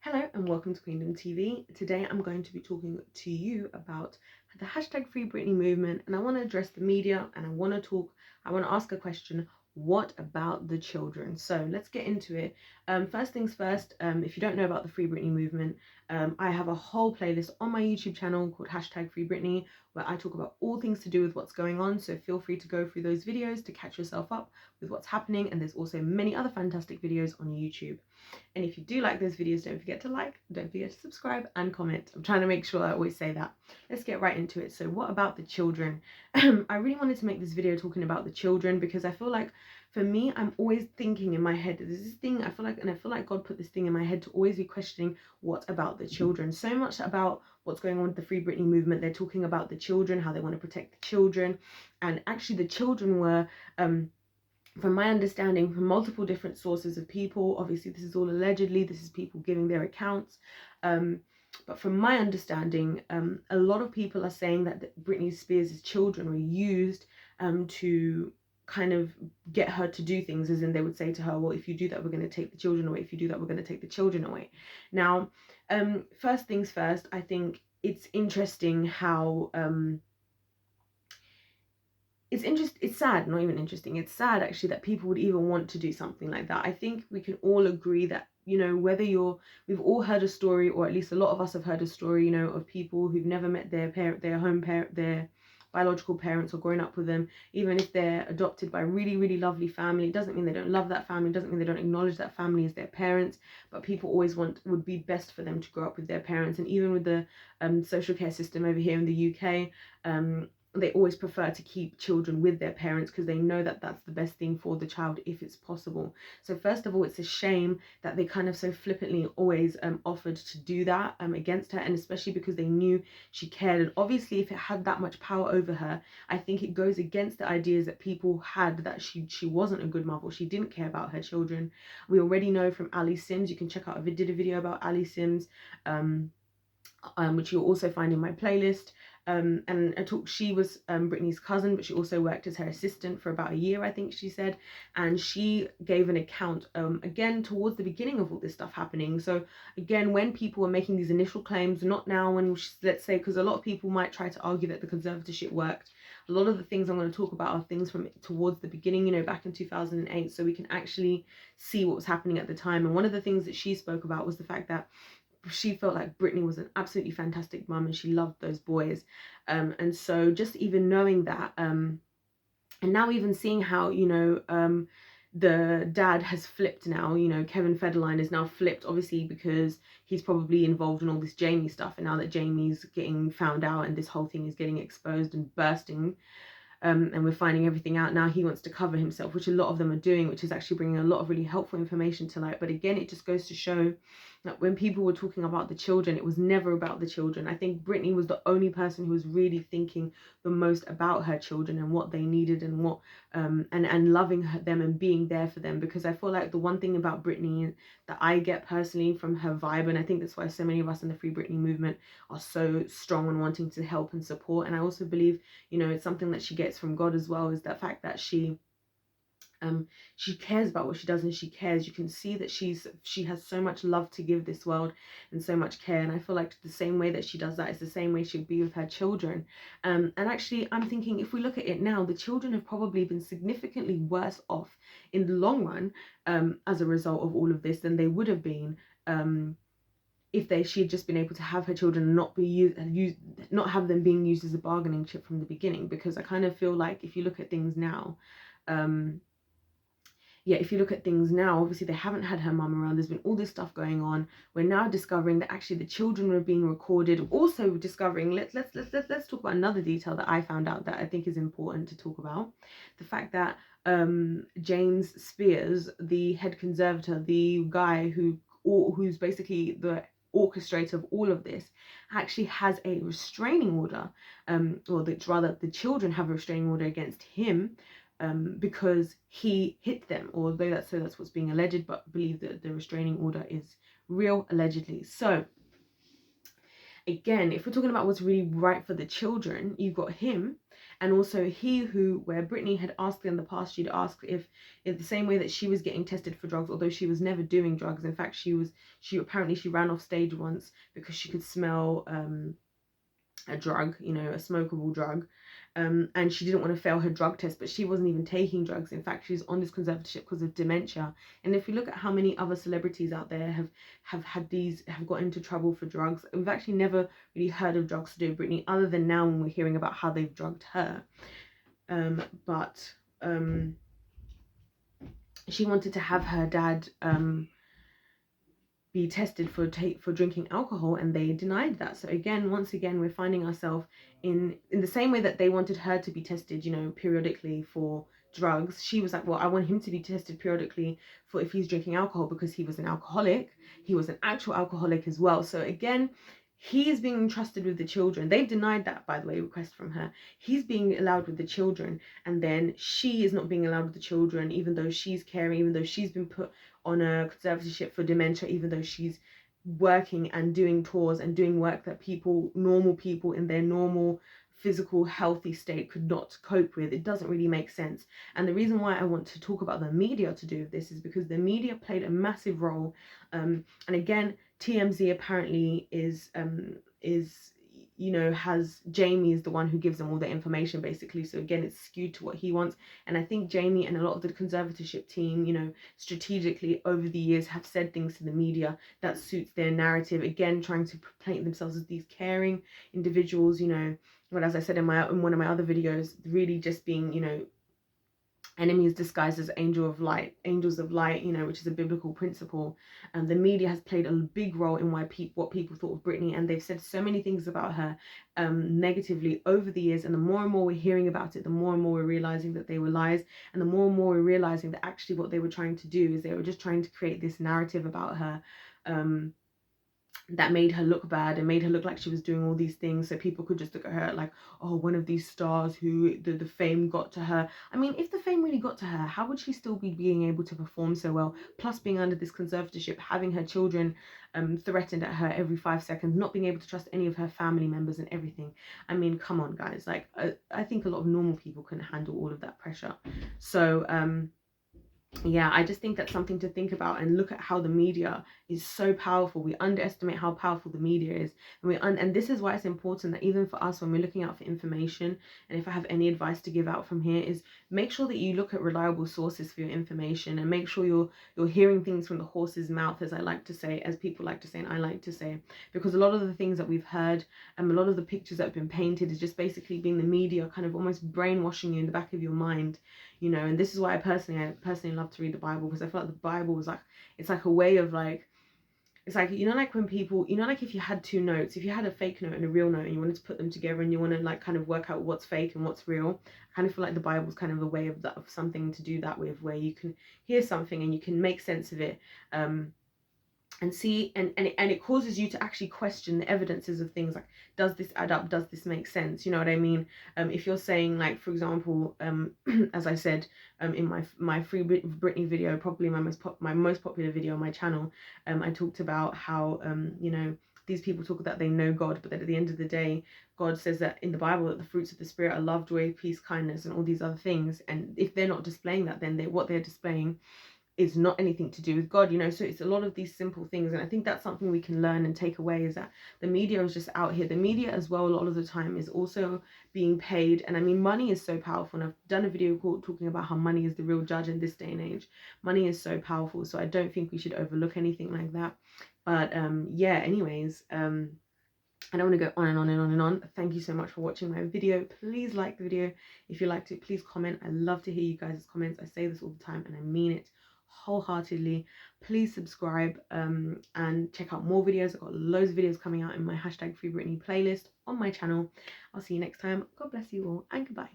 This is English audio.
Hello and welcome to Queendom TV. Today I'm going to be talking to you about the hashtag Free Britney movement, and I want to address the media and I want to ask a question. What about the children? So let's get into it. First things first, if you don't know about the Free Britney movement, I have a whole playlist on my YouTube channel called hashtag Free Britney, where I talk about all things to do with what's going on. So feel free to go through those videos to catch yourself up with what's happening. And there's also many other fantastic videos on YouTube. And if you do like those videos, don't forget to like, don't forget to subscribe and comment. I'm trying to make sure I always say that. Let's get right into it. So what about the children? I really wanted to make this video talking about the children because I feel like for me, I'm always thinking in my head, there's this thing I feel like God put this thing in my head to always be questioning what about the children. So much about what's going on with the Free Britney movement. They're talking about the children, how they want to protect the children. And actually the children were from my understanding, from multiple different sources of people, obviously this is all allegedly, this is people giving their accounts, but from my understanding, a lot of people are saying that Britney Spears' children were used to kind of get her to do things, as in they would say to her, well, if you do that, we're going to take the children away. If you do that, we're going to take the children away. Now, first things first, I think it's interesting how it's sad, not even interesting, it's sad actually that people would even want to do something like that. I think we can all agree that, you know, we've all heard a story, or at least a lot of us have heard a story, you know, of people who've never met their biological parents or grown up with them. Even if they're adopted by a really, really lovely family, it doesn't mean they don't love that family, it doesn't mean they don't acknowledge that family as their parents, but people always would be best for them to grow up with their parents. And even with the social care system over here in the UK, they always prefer to keep children with their parents because they know that that's the best thing for the child if it's possible. So first of all, it's a shame that they kind of so flippantly always offered to do that against her, and especially because they knew she cared. And obviously if it had that much power over her, I think it goes against the ideas that people had that she wasn't a good mother, she didn't care about her children. We already know from Ali Sims, you can check out, I did a video about Ali Sims, which you'll also find in my playlist. And she was Britney's cousin, but she also worked as her assistant for about a year, I think she said, and she gave an account again towards the beginning of all this stuff happening. So again, when people were making these initial claims, not now, when let's say, because a lot of people might try to argue that the conservatorship worked, a lot of the things I'm going to talk about are things from towards the beginning, you know, back in 2008, so we can actually see what was happening at the time. And one of the things that she spoke about was the fact that she felt like Britney was an absolutely fantastic mum and she loved those boys. And so just even knowing that, and now even seeing how, you know, the dad has flipped now, you know, Kevin Federline is now flipped, obviously because he's probably involved in all this Jamie stuff. And now that Jamie's getting found out and this whole thing is getting exposed and bursting, and we're finding everything out now, he wants to cover himself, which a lot of them are doing, which is actually bringing a lot of really helpful information to light. But again, it just goes to show that when people were talking about the children, it was never about the children. I think Britney was the only person who was really thinking the most about her children and what they needed and what and loving them and being there for them. Because I feel like the one thing about Britney that I get personally from her vibe, and I think that's why so many of us in the Free Britney movement are so strong on wanting to help and support, and I also believe, you know, it's something that she gets from God as well, is the fact that she cares about what she does, and she cares. You can see that she has so much love to give this world and so much care, and I feel like the same way that she does that is the same way she'd be with her children. And actually I'm thinking, if we look at it now, the children have probably been significantly worse off in the long run as a result of all of this than they would have been if she had just been able to have her children and not have them being used as a bargaining chip from the beginning. Because I kind of feel like if you look at things now, obviously they haven't had her mum around, there's been all this stuff going on, we're now discovering that actually the children were being recorded. Also discovering, let's talk about another detail that I found out that I think is important to talk about, the fact that James Spears, the head conservator, the guy who's basically the orchestrator of all of this, actually has a restraining order, or rather the children have a restraining order against him, because he hit them, although that's what's being alleged, but believe that the restraining order is real, allegedly. So, again, if we're talking about what's really right for the children, you've got him, and also where Brittany had asked in the past, she'd asked if in the same way that she was getting tested for drugs, although she was never doing drugs. In fact, she apparently she ran off stage once because she could smell a drug, you know, a smokable drug, and she didn't want to fail her drug test, but she wasn't even taking drugs. In fact, she's on this conservatorship because of dementia. And if you look at how many other celebrities out there have got into trouble for drugs, we've actually never really heard of drugs to do with Britney, other than now when we're hearing about how they've drugged her. But she wanted to have her dad be tested for drinking alcohol, and they denied that. So again, once again, we're finding ourselves in the same way that they wanted her to be tested, you know, periodically for drugs. She was like, well, I want him to be tested periodically for if he's drinking alcohol, because he was an alcoholic. He was an actual alcoholic as well. So again, he is being entrusted with the children. They've denied that, by the way, request from her. He's being allowed with the children, and then she is not being allowed with the children, even though she's caring, even though she's been put on a conservatorship for dementia, even though she's working and doing tours and doing work that normal people in their normal physical healthy state could not cope with. It doesn't really make sense. And the reason why I want to talk about the media to do with this is because the media played a massive role. And again, TMZ apparently is you know, has Jamie is the one who gives them all the information, basically. So again, it's skewed to what he wants. And I think Jamie and a lot of the conservatorship team, you know, strategically over the years have said things to the media that suits their narrative, again trying to paint themselves as these caring individuals, you know. But as I said in one of my other videos, really just being, you know, enemies disguised as angels of light, you know, which is a biblical principle. And the media has played a big role in what people thought of Britney, and they've said so many things about her negatively over the years. And the more and more we're hearing about it, the more and more we're realizing that they were lies, and the more and more we're realizing that actually what they were trying to do is they were just trying to create this narrative about her that made her look bad and made her look like she was doing all these things, so people could just look at her like, oh, one of these stars who the fame got to her. I mean, if the fame really got to her, how would she still be being able to perform so well, plus being under this conservatorship, having her children threatened at her every 5 seconds, not being able to trust any of her family members and everything? I mean, come on, guys. Like, I think a lot of normal people couldn't handle all of that pressure. So yeah, I just think that's something to think about, and look at how the media is so powerful. We underestimate how powerful the media is, and this is why it's important that even for us, when we're looking out for information, and if I have any advice to give out from here, is make sure that you look at reliable sources for your information, and make sure you're hearing things from the horse's mouth, as I like to say, as people like to say, and I like to say, because a lot of the things that we've heard and a lot of the pictures that have been painted is just basically being the media kind of almost brainwashing you in the back of your mind, you know. And this is why I personally love to read the Bible, because I feel like the Bible is like, it's like a way of like, it's like, you know, like when people, you know, like if you had two notes, if you had a fake note and a real note and you wanted to put them together and you want to like kind of work out what's fake and what's real, I kind of feel like the Bible's kind of a way of that, of something to do that with, where you can hear something and you can make sense of it, and see, and it causes you to actually question the evidences of things, like, does this add up, does this make sense, you know what I mean? If you're saying, like, for example, as I said in my Free Britney video, probably my most popular video on my channel, I talked about how you know, these people talk that they know God, but that at the end of the day, God says that in the Bible that the fruits of the Spirit are love, joy, peace, kindness, and all these other things. And if they're not displaying that, then what they're displaying is not anything to do with God, you know. So it's a lot of these simple things, and I think that's something we can learn and take away, is that the media is just out here. The media as well, a lot of the time, is also being paid. And I mean, money is so powerful, and I've done a video talking about how money is the real judge in this day and age. Money is so powerful, so I don't think we should overlook anything like that. But yeah, anyways, I don't want to go on and on and on and on. Thank you so much for watching my video. Please like the video if you liked it. Please comment. I love to hear you guys' comments. I say this all the time and I mean it wholeheartedly. Please subscribe and check out more videos. I've got loads of videos coming out in my #FreeBritney playlist on my channel. I'll see you next time. God bless you all, and goodbye.